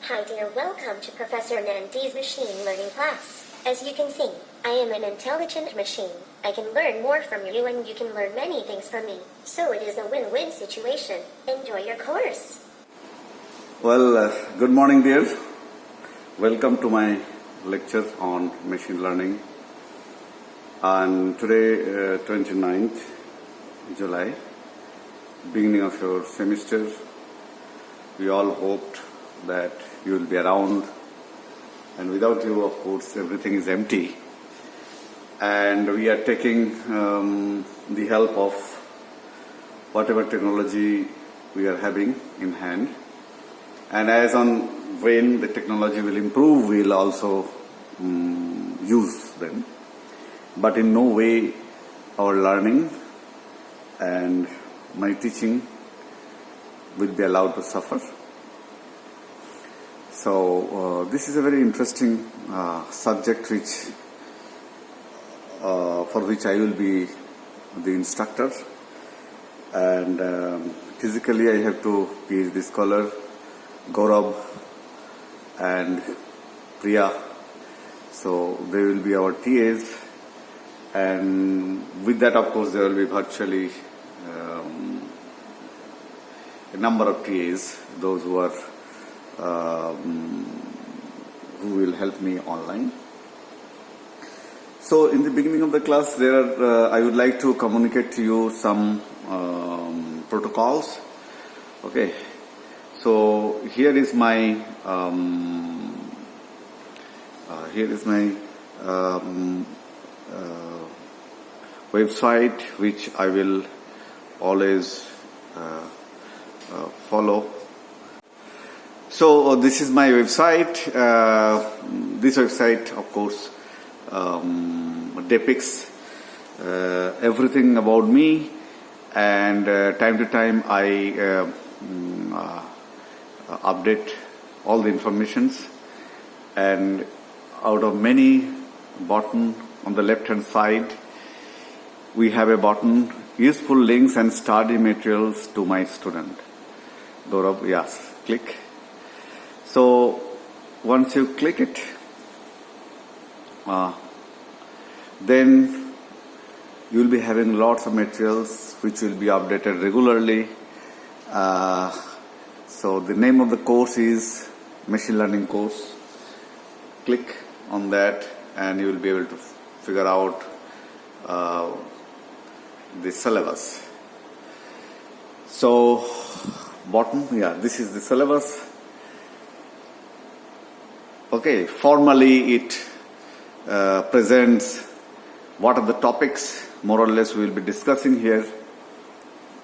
Hi dear, welcome to Professor Nandi's machine learning class. As you can see, I am an intelligent machine. I can learn more from you and you can learn many things from me. So it is a win-win situation. Enjoy your course. Well, good morning dear. Welcome to my lecture on machine learning. And today, 29th July, beginning of your semester, we all hoped that you will be around, and without you, of course, everything is empty. And we are taking the help of whatever technology we are having in hand. And as on when the technology will improve, we will also use them. But in no way our learning and my teaching will be allowed to suffer. So this is a very interesting subject for which I will be the instructor, and physically I have two PhD scholars, Gaurav and Priya. So they will be our TAs, and with that, of course, there will be virtually a number of TAs, those who are who will help me online. So in the beginning of the class, I would like to communicate to you some protocols. Okay, so here is my website, which I will always follow. So this is my website. This website, of course, depicts everything about me, and time to time I update all the informations. And out of many buttons on the left hand side, we have a button, useful links and study materials to my student. Gaurav, yes, click. So once you click it, then you will be having lots of materials which will be updated regularly. So the name of the course is Machine Learning course. Click on that and you will be able to figure out the syllabus. So bottom, this is the syllabus. Okay, formally it presents what are the topics more or less we will be discussing here.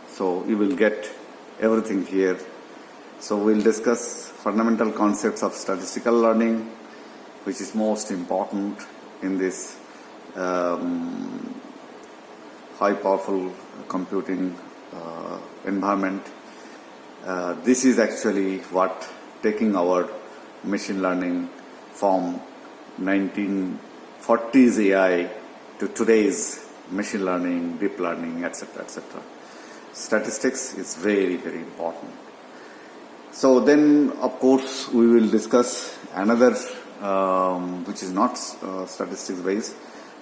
So you will get everything here. So we will discuss fundamental concepts of statistical learning, which is most important in this high powerful computing environment. This is actually what taking our machine learning from 1940s AI to today's machine learning, deep learning, etc., etc. Statistics is very, very important. So then, of course, we will discuss another which is not statistics based.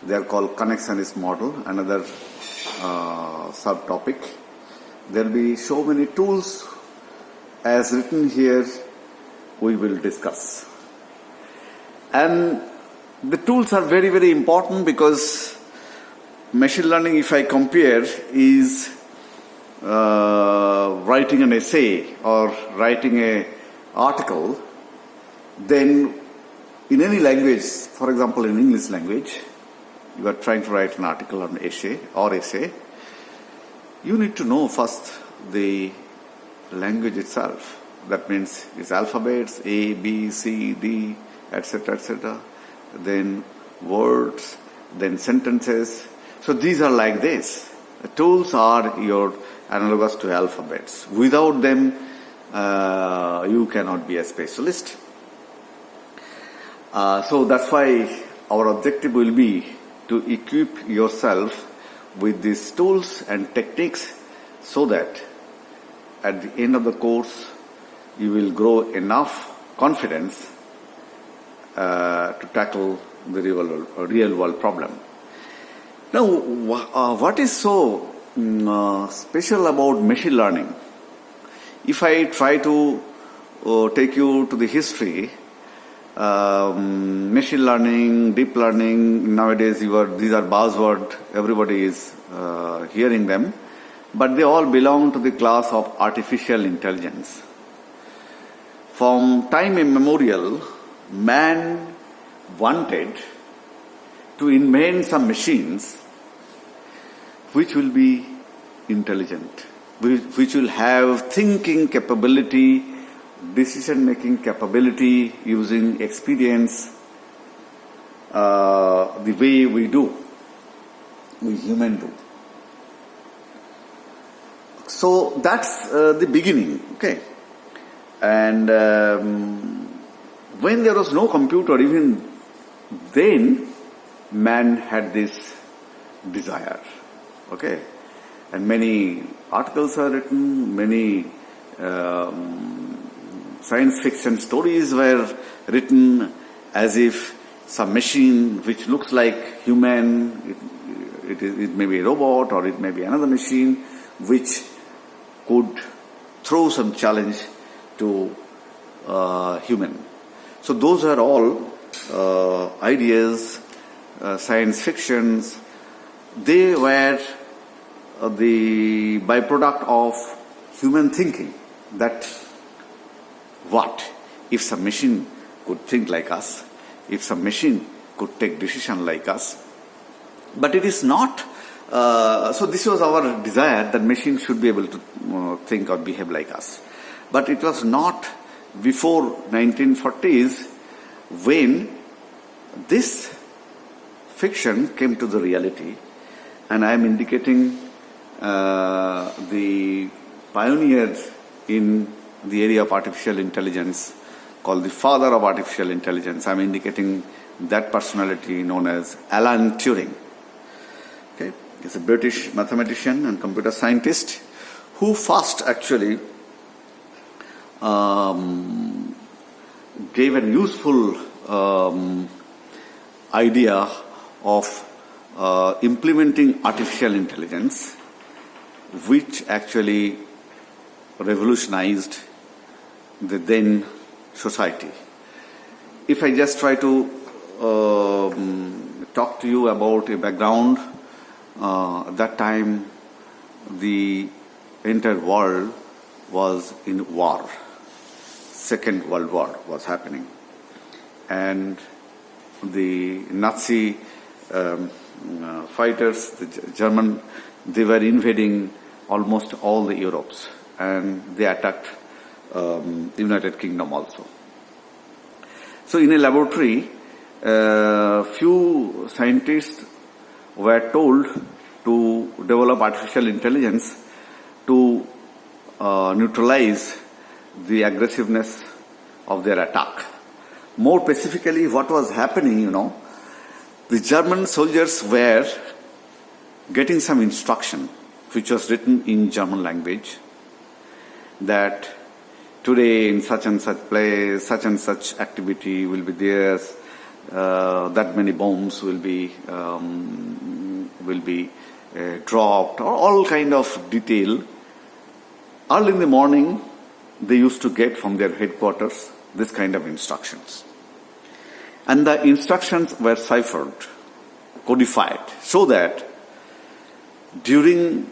They are called connectionist model, another subtopic. There will be so many tools as written here we will discuss. And the tools are very, very important because machine learning, if I compare, is writing an essay or writing an article. Then in any language, for example in English language, you are trying to write an article or an essay, you need to know first the language itself. That means its alphabets, A, B, C, D, etc., etc. Then words, then sentences. So these are like this. The tools are your analogous to alphabets. Without them, you cannot be a specialist. So that's why our objective will be to equip yourself with these tools and techniques so that at the end of the course you will grow enough confidence to tackle the real world problem. Now, what is so special about machine learning? If I try to take you to the history, machine learning, deep learning, nowadays these are buzzwords, everybody is hearing them, but they all belong to the class of artificial intelligence. From time immemorial, man wanted to invent some machines which will be intelligent, which will have thinking capability, decision-making capability, using experience, the way we human do. So that's the beginning, okay? And when there was no computer, even then, man had this desire, okay? And many articles are written, many science fiction stories were written as if some machine which looks like human, it may be a robot or it may be another machine which could throw some challenge to human. So those are all ideas, science fictions. They were the byproduct of human thinking, that what if some machine could think like us, if some machine could take decision like us. But it is not, so this was our desire, that machine should be able to think or behave like us. But it was not before 1940s when this fiction came to the reality, and I am indicating the pioneers in the area of artificial intelligence, called the father of artificial intelligence. I am indicating that personality known as Alan Turing. Okay, he's a British mathematician and computer scientist who first actually gave a useful idea of implementing artificial intelligence, which actually revolutionized the then society. If I just try to talk to you about a background, at that time the entire world was in war. Second World War was happening, and the Nazi fighters, the German, they were invading almost all the Europes, and they attacked the United Kingdom also. So in a laboratory, few scientists were told to develop artificial intelligence to neutralize the aggressiveness of their attack. More specifically, what was happening, the German soldiers were getting some instruction which was written in German language, that today in such and such place, such and such activity will be there, that many bombs will be dropped, or all kind of detail. Early in the morning, they used to get from their headquarters this kind of instructions. And the instructions were ciphered, codified, so that during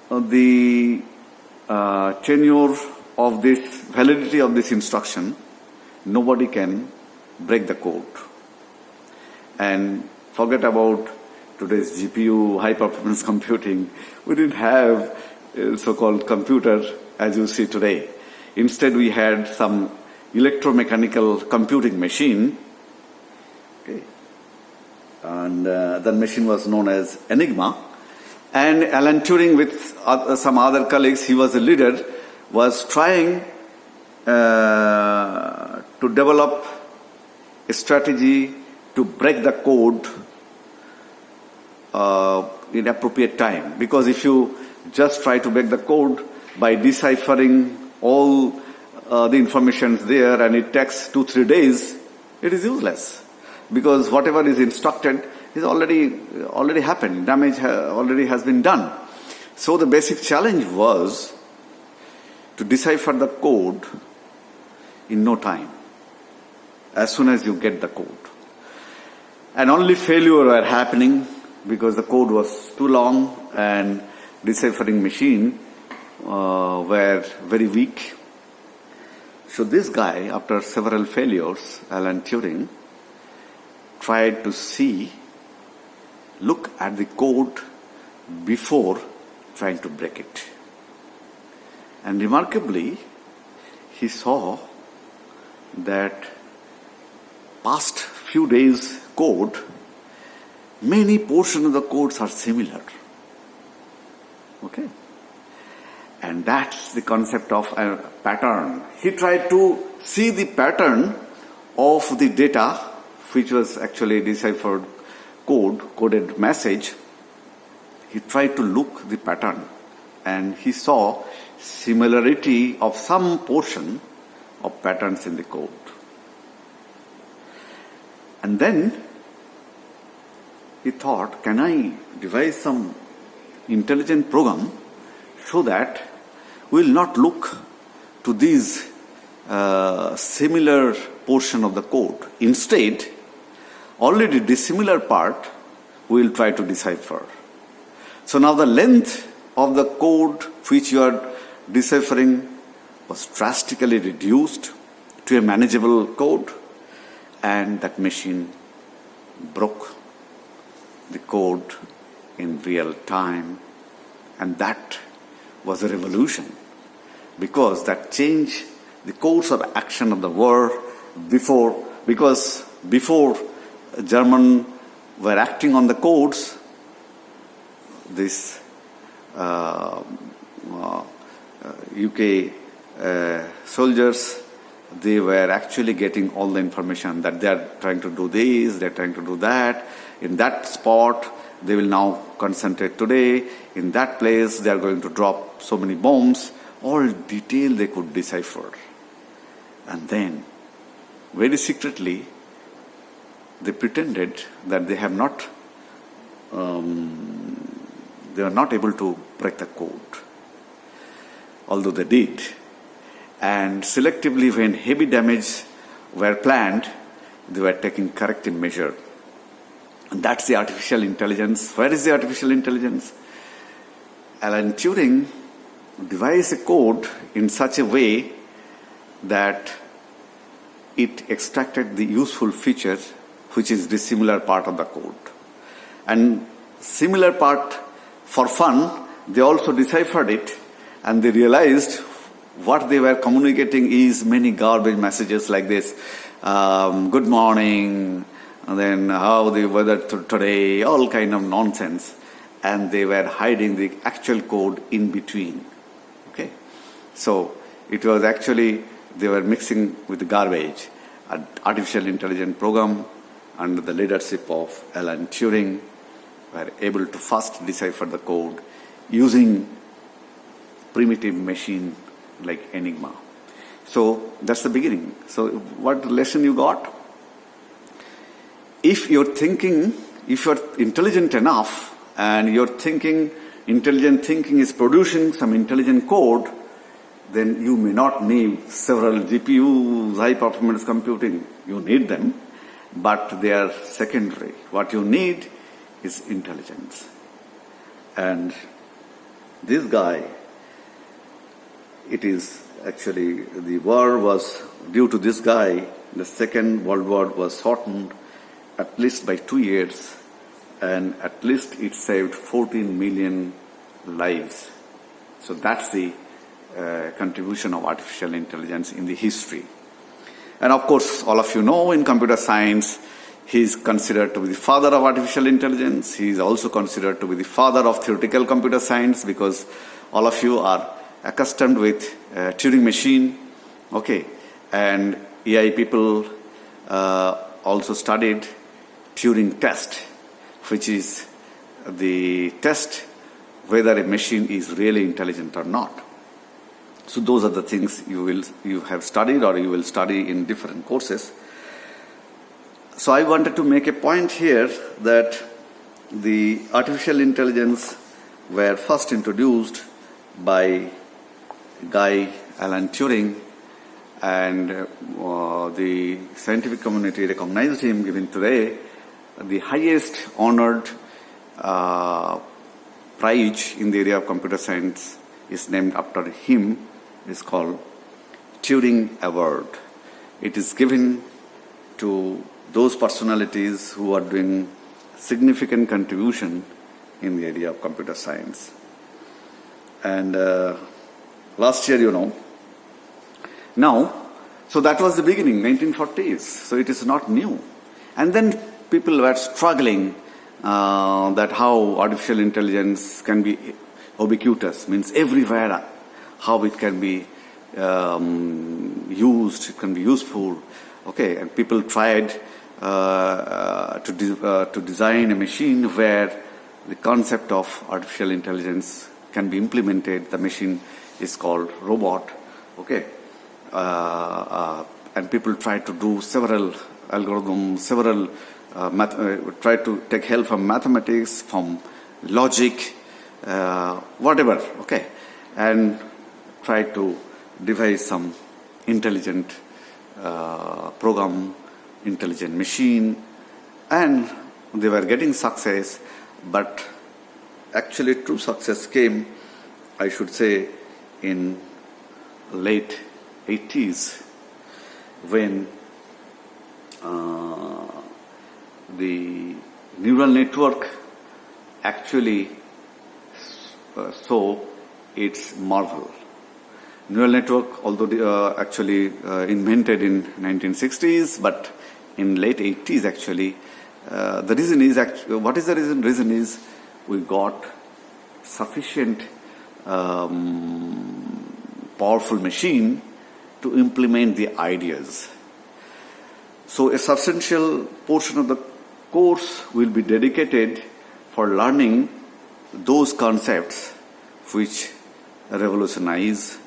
the tenure of this, validity of this instruction, nobody can break the code. And forget about today's GPU, high performance computing. We didn't have a so-called computer as you see today. Instead, we had some electromechanical computing machine. Okay. And that machine was known as Enigma. And Alan Turing, with some other colleagues, he was a leader, was trying to develop a strategy to break the code in appropriate time. Because if you just try to break the code by deciphering all the information is there and it takes 2-3 days, it is useless. Because whatever is instructed is already happened. Damage already has been done. So the basic challenge was to decipher the code in no time, as soon as you get the code. And only failure were happening because the code was too long and deciphering machine were very weak. So this guy, after several failures, Alan Turing, tried to look at the code before trying to break it. And remarkably, he saw that past few days code, many portions of the codes are similar. Okay? And that's the concept of a pattern. He tried to see the pattern of the data, which was actually deciphered coded message. He tried to look the pattern and he saw similarity of some portion of patterns in the code. And then he thought, can I devise some intelligent program so that we will not look to these similar portion of the code. Instead, only the dissimilar part we will try to decipher. So now the length of the code which you are deciphering was drastically reduced to a manageable code, and that machine broke the code in real time, and that was a revolution because that changed the course of action of the world. Because before German were acting on the codes, this UK soldiers, they were actually getting all the information that they are trying to do this, they are trying to do that. In that spot, they will now concentrate today. In that place, they are going to drop so many bombs. All detail they could decipher. And then, very secretly, they pretended that they are not able to break the code, although they did. And selectively, when heavy damage were planned, they were taking corrective measure. And that's the artificial intelligence. Where is the artificial intelligence? Alan Turing devised a code in such a way that it extracted the useful feature, which is the similar part of the code. And similar part, for fun, they also deciphered it, and they realized what they were communicating is many garbage messages like this. Good morning, and then how the weather today, all kind of nonsense. And they were hiding the actual code in between. Okay? So it was actually, they were mixing with the garbage. An artificial intelligence program under the leadership of Alan Turing were able to first decipher the code using primitive machine like Enigma. So that's the beginning. So what lesson you got? If you're intelligent enough and intelligent thinking is producing some intelligent code, then you may not need several GPUs, high performance computing. You need them, but they are secondary. What you need is intelligence. And this guy, it is actually, the war was, due to this guy, the Second World War was shortened at least by 2 years, and at least it saved 14 million lives. So that's the contribution of artificial intelligence in the history. And of course, all of you know, in computer science, he is considered to be the father of artificial intelligence. He is also considered to be the father of theoretical computer science, because all of you are accustomed with Turing machine. Okay, and AI people also studied Turing test, which is the test whether a machine is really intelligent or not. So those are the things you have studied or you will study in different courses. So I wanted to make a point here that the artificial intelligence were first introduced by Guy Alan Turing, and the scientific community recognized him, giving today the highest honored prize in the area of computer science is named after him. It's called Turing Award. It is given to those personalities who are doing significant contribution in the area of computer science. And last year, now, so that was the beginning, 1940s. So it is not new. And then people were struggling that how artificial intelligence can be ubiquitous, means everywhere, how it can be used, it can be useful. Okay, and people tried to design a machine where the concept of artificial intelligence can be implemented. The machine is called robot. Okay, and people try to do several algorithms, try to take help from mathematics, from logic, whatever. Okay, and try to devise some intelligent program, intelligent machine, and they were getting success. But actually true success came, I should say, in late 80s, when the neural network actually saw its marvel. Neural network, although actually invented in 1960s, but in late 80s actually, the reason is, what is the reason? Reason is we got sufficient powerful machine to implement the ideas. So a substantial portion of the course will be dedicated for learning those concepts which revolutionize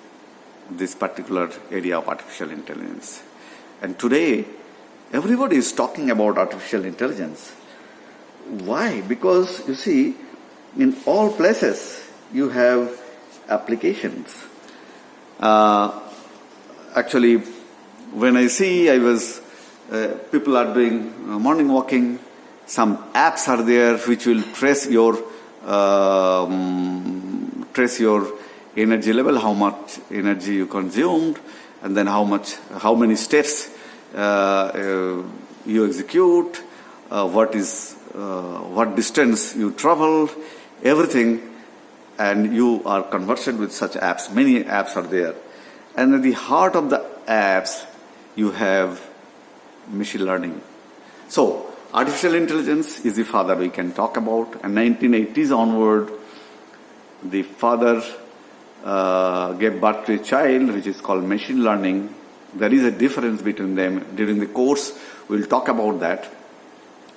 this particular area of artificial intelligence. And today, everybody is talking about artificial intelligence. Why? Because you see, in all places you have applications. Actually, when I see, people are doing morning walking. Some apps are there which will trace your energy level, how much energy you consumed, and then how many steps you execute, what distance you traveled, everything, and you are conversant with such apps. Many apps are there. And at the heart of the apps, you have machine learning. So, artificial intelligence is the father we can talk about. And 1980s onward, the father gave birth to a child which is called machine learning. There is a difference between them. During the course, we'll talk about that.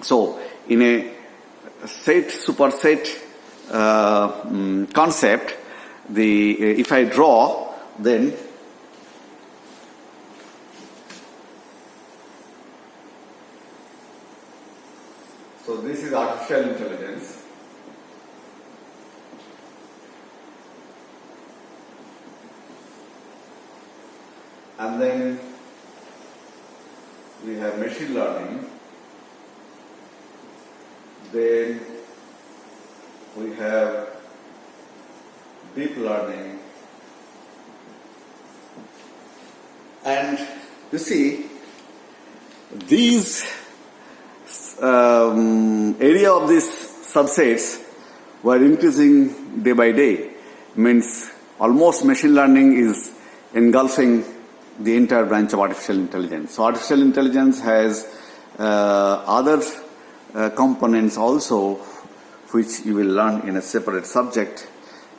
So, in a superset concept, if I draw, then so this is artificial intelligence. And then we have machine learning. Then we have deep learning. And you see, these area of these subsets were increasing day by day. Means almost machine learning is engulfing the entire branch of artificial intelligence. So artificial intelligence has other components also, which you will learn in a separate subject.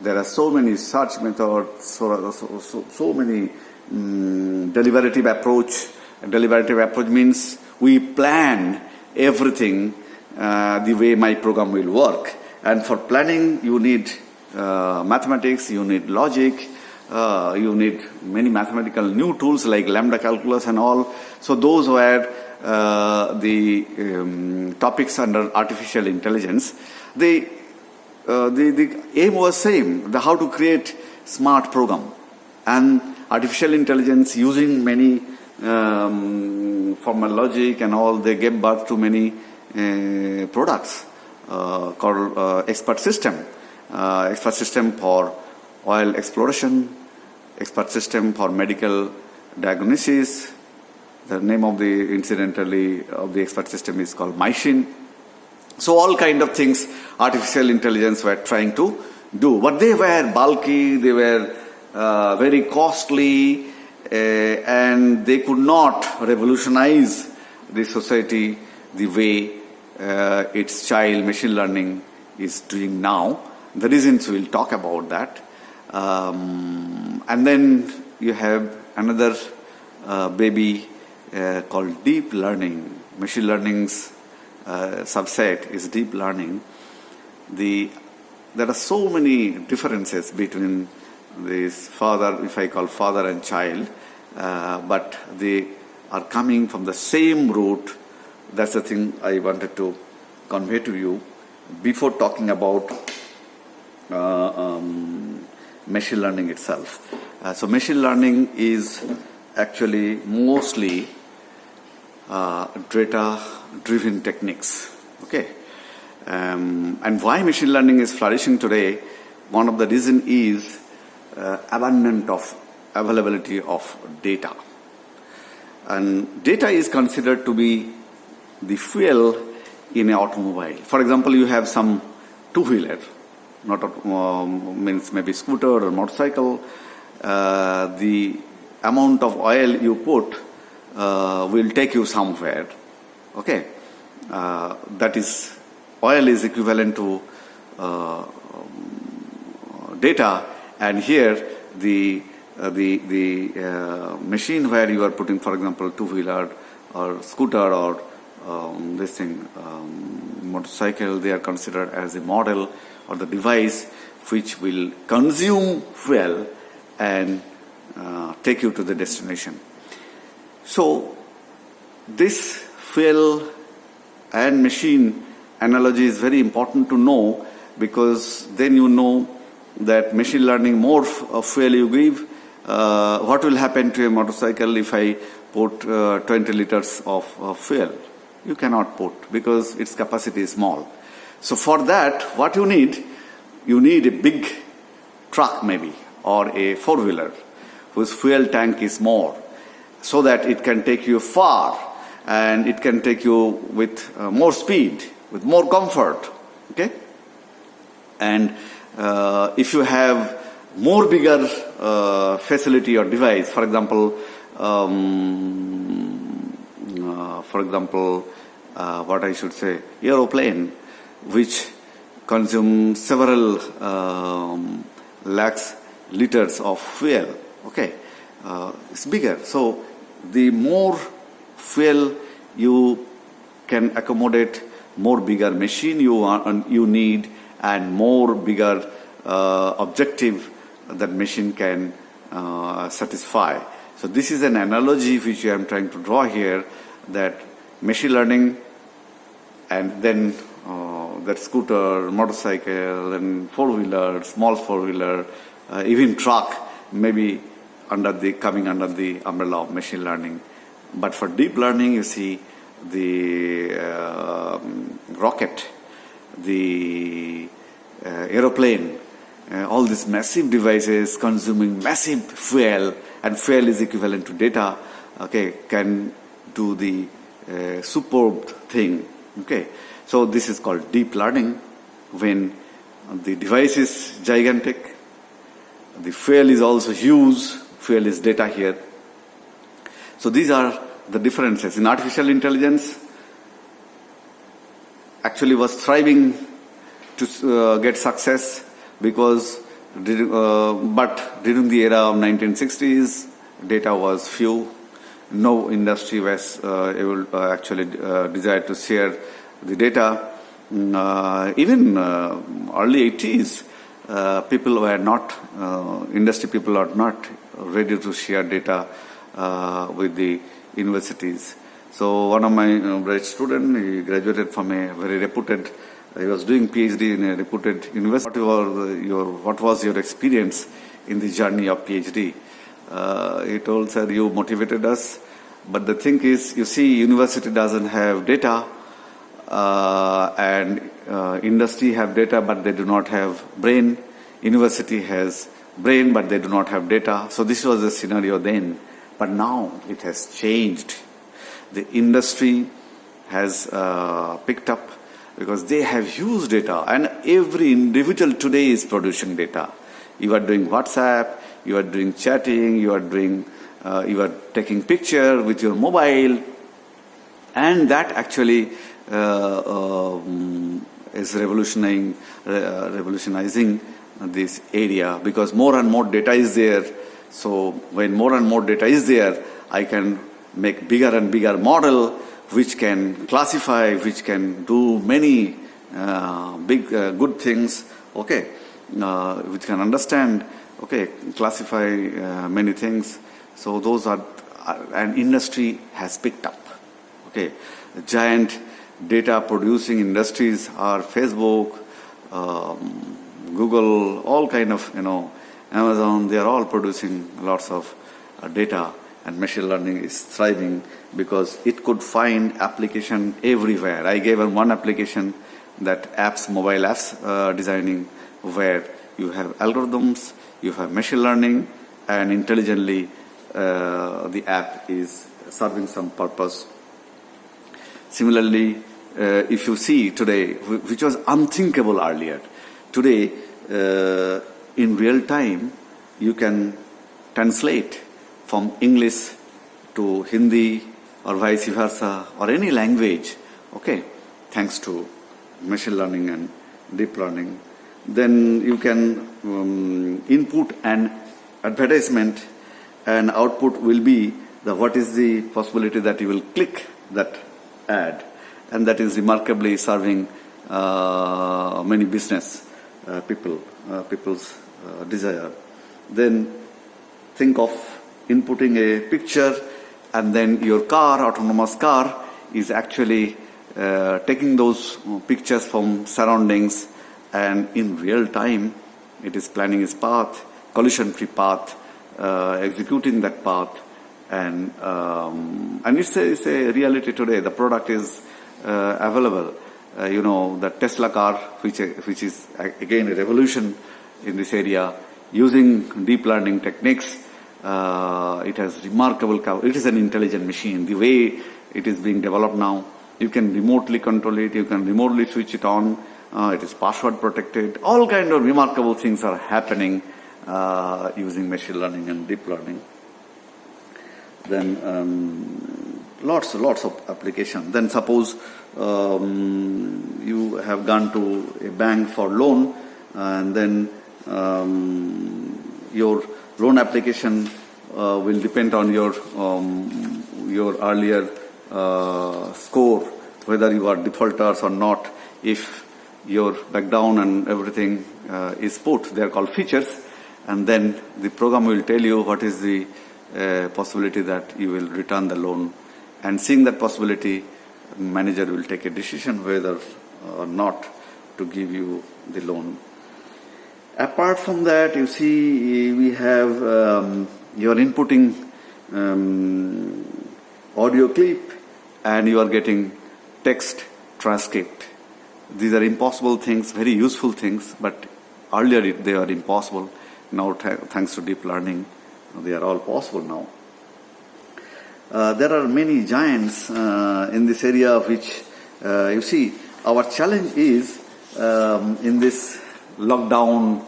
There are so many search methods, so many deliberative approach. Deliberative approach means we plan everything the way my program will work. And for planning, you need mathematics, you need logic, you need many mathematical new tools like lambda calculus and all. So those were the topics under artificial intelligence. The aim was same, how to create smart program. And artificial intelligence using many formal logic and all, they gave birth to many products called expert system. Expert system for oil exploration, expert system for medical diagnosis. The name of the incidentally of the expert system is called machine. So all kind of things artificial intelligence were trying to do, but they were bulky, they were very costly, and they could not revolutionize the society the way its child machine learning is doing now. The reasons we'll talk about that. And then you have another baby called deep learning. Machine learning's subset is deep learning. There are so many differences between this father, if I call father and child, but they are coming from the same root. That's the thing I wanted to convey to you before talking about machine learning itself. So machine learning is actually mostly data-driven techniques. Okay, and why machine learning is flourishing today? One of the reason is availability of data, and data is considered to be the fuel in an automobile. For example, you have some two-wheeler, means maybe scooter or motorcycle. The amount of oil you put will take you somewhere. Okay, that is, oil is equivalent to data, and here the machine where you are putting, for example, two-wheeler or scooter or motorcycle, they are considered as a model or the device which will consume fuel and take you to the destination. So this fuel and machine analogy is very important to know, because then you know that machine learning, more fuel you give, what will happen to a motorcycle if I put 20 liters of fuel? You cannot put, because its capacity is small. So for that, what you need a big truck maybe, or a four-wheeler whose fuel tank is more, so that it can take you far and it can take you with more speed, with more comfort. Okay? And if you have more bigger facility or device, for example, what I should say, aeroplane, which consumes several lakhs liters of fuel. Okay, it's bigger. So the more fuel you can accommodate, more bigger machine you need, and more bigger objective that machine can satisfy. So this is an analogy which I am trying to draw here, that machine learning and then that scooter, motorcycle, and four-wheeler, small four-wheeler, even truck, maybe coming under the umbrella of machine learning. But for deep learning, you see the rocket, the aeroplane, all these massive devices consuming massive fuel, and fuel is equivalent to data, okay, can do the superb thing. Okay, so this is called deep learning, when the device is gigantic, the fuel is also huge, fuel is data here. So these are the differences. In artificial intelligence, actually was thriving to get success, because but during the era of 1960s, data was few. No industry was able actually desired to share the data. Even early 80s, people were not, industry people are not ready to share data with the universities. So one of my bright student, he graduated from a very reputed, he was doing PhD in a reputed university. What was your experience in the journey of PhD? He told, sir, you motivated us, but the thing is, you see, university doesn't have data, and industry have data, but they do not have brain. University has brain, but they do not have data. So this was the scenario then. But now it has changed. The industry has picked up because they have huge data, and every individual today is producing data. You are doing WhatsApp, you are doing chatting, you are taking picture with your mobile, and that actually is revolutionizing this area, because more and more data is there. So when more and more data is there, I can make bigger and bigger model which can classify, which can do many big good things, okay, which can understand, okay, classify many things. So those are, and industry has picked up, okay. Giant data producing industries are Facebook, Google, all kind of, Amazon, they are all producing lots of data, and machine learning is thriving because it could find application everywhere. I gave one application, that mobile apps designing, where you have algorithms, you have machine learning, and intelligently the app is serving some purpose. Similarly, if you see today, which was unthinkable earlier, today in real time you can translate from English to Hindi or vice versa, or any language, okay, thanks to machine learning and deep learning. Then you can input an advertisement, and output will be what is the possibility that you will click that ad, and that is remarkably serving many business people's desire. Then think of inputting a picture, and then your autonomous car is actually taking those pictures from surroundings, and in real time it is planning its path, collision-free path, executing that path, and it's a reality today. The product is available. The Tesla car, which is again a revolution in this area, using deep learning techniques. It has remarkable cover. It is an intelligent machine. The way it is being developed now, you can remotely control it, you can remotely switch it on, it is password protected. All kind of remarkable things are happening using machine learning and deep learning. Then lots of application. Then suppose you have gone to a bank for loan, and then your loan application will depend on your earlier score, whether you are defaulters or not. If your background and everything is put, they are called features, and then the program will tell you what is the possibility that you will return the loan. And seeing that possibility, manager will take a decision whether or not to give you the loan. Apart from that, you see, we have you are inputting audio clip, and you are getting text transcript. These are impossible things, very useful things, but earlier they are impossible. Now, thanks to deep learning, they are all possible now. There are many giants in this area, which you see, our challenge is in this lockdown,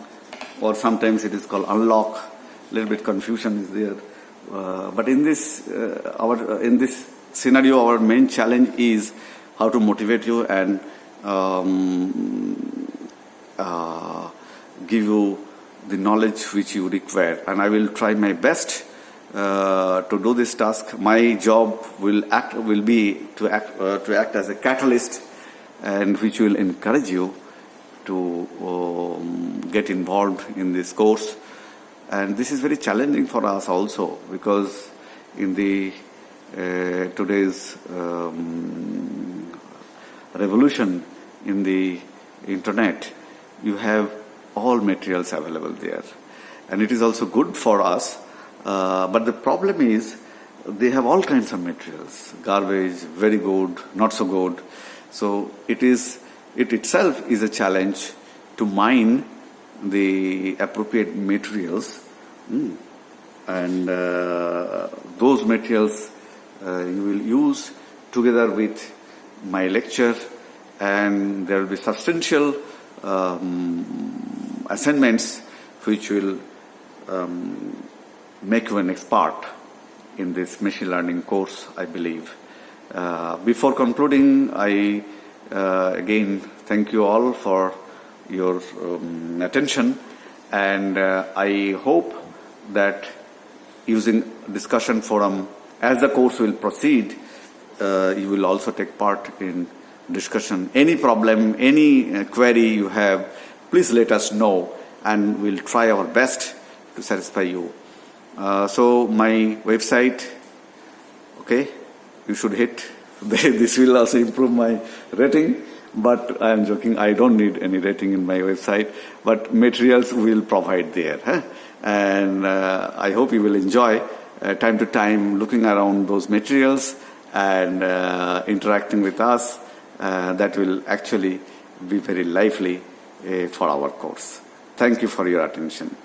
or sometimes it is called unlock. A little bit confusion is there, but in this scenario, our main challenge is how to motivate you and give you the knowledge which you require. And I will try my best to do this task. My job will be to act as a catalyst, and which will encourage you to get involved in this course. And this is very challenging for us also, because in the today's revolution in the internet, you have all materials available there. And it is also good for us, but the problem is they have all kinds of materials, garbage, very good, not so good. So it itself is a challenge to mine the appropriate materials, and those materials you will use together with my lecture, and there will be substantial assignments which will make you an expert in this machine learning course, I believe. Before concluding, I again thank you all for your attention, and I hope that using discussion forum, as the course will proceed, you will also take part in discussion. Any problem, any query you have, please let us know, and we'll try our best to satisfy you. So my website, okay, you should hit. This will also improve my rating, but I am joking. I don't need any rating in my website, but materials will provide there. And I hope you will enjoy time to time looking around those materials and interacting with us. That will actually be very lively for our course. Thank you for your attention.